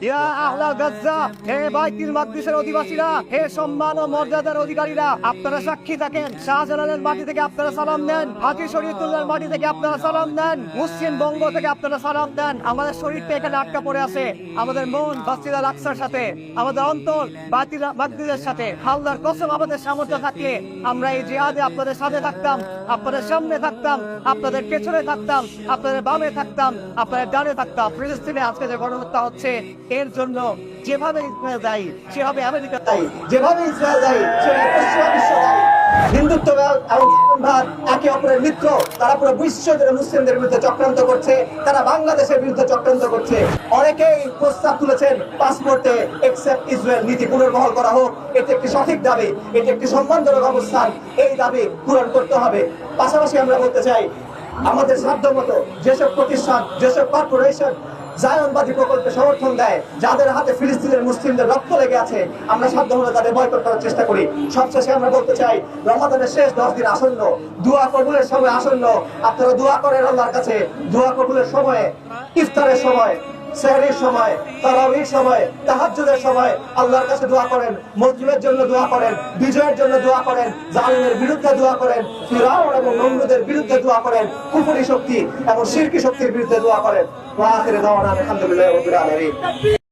ইয়া আহলা গাজ্জা, হে বাইতুল মাকদিসের অধিবাসীরা, হে সম্মান ও মর্যাদার অধিকারীরা, আপনারা সাক্ষী থাকেন। শাহজালালের মাটি থেকে আপনারা সালাম দেন, হাজী শরীয়তুল্লাহর মাটি থেকে আপনারা সালাম দেন, মুসলিম বঙ্গ থেকে আপনারা সালাম দেন। আমাদের শরীরটা এখানে আটকা পড়ে আছে, আমাদের মন মসজিদ আল আকসার সাথে, আমাদের অন্তর বাইতুল মাকদিসের সাথে। আল্লাহর কসম, আমাদের সামর্থ্য থাকলে আমরা এই জিহাদে আপনাদের সাথে থাকতাম, আপনাদের সামনে থাকতাম, আপনাদের পেছনে থাকতাম, আপনাদের বামে থাকতাম, আপনাদের ডানে থাকতাম। ফিলিস্তিনে আজকে যে গণহত্যা হচ্ছে, এর জন্য যেভাবে ইসরায়েল দায়ী সেভাবে আমেরিকা দায়ী, যেভাবে ইসরায়েল দায়ী সেভাবে পশ্চিমা বিশ্ব দায়ী। হিন্দুত্ববাদ এবং মুসলিমবাদ একে অপরের মিত্র। তারা পুরো বিশ্বজুড়ে মুসলিমদের বিরুদ্ধে চক্রান্ত করছে, তারা বাংলাদেশের বিরুদ্ধে চক্রান্ত করছে। অনেকেই প্রস্তাব তুলেছেন পাসপোর্টে এক্সেপ্ট ইসরায়েল নীতি পুনর্বহাল করা হোক। এটি একটি সঠিক দাবি, এটি একটি সম্মানজনক অবস্থান। এই দাবি পূরণ করতে হবে। পাশাপাশি আমরা বলতে চাই, আমাদের সাধ্যমতো যেসব প্রতিষ্ঠান, যেসব কর্পোরেশন জায়নবাদী প্রকল্পে সমর্থন দেয়, যাদের হাতে ফিলিস্তিনের মুসলিমদের রক্ত লেগে আছে, আমরা সাধ্যমতো তাদের বয়কট করার চেষ্টা করি। সবশেষে আমরা বলতে চাই, রমাদানের শেষ 10 দিন আসন্ন, দোয়া কবুলের সময় আসন্ন। আপনারা দোয়া করেন আল্লাহর কাছে। দোয়া কবুলের সময়ে, ইফতারের সময়, সেহরির সময়, তারাবির সময়, তাহাজ্জুদের সময় আল্লাহর কাছে দোয়া করেন। মুসলিমের জন্য দোয়া করেন, বিজয়ের জন্য দোয়া করেন, জালিমের বিরুদ্ধে দোয়া করেন, ফিরআউন এবং নমরুদের বিরুদ্ধে দোয়া করেন, কুফরি শক্তি এবং শিরকি শক্তির বিরুদ্ধে দোয়া করেন। ওয়া আখিরু দাওয়ানা আলহামদুলিল্লাহি রাব্বিল আলামিন।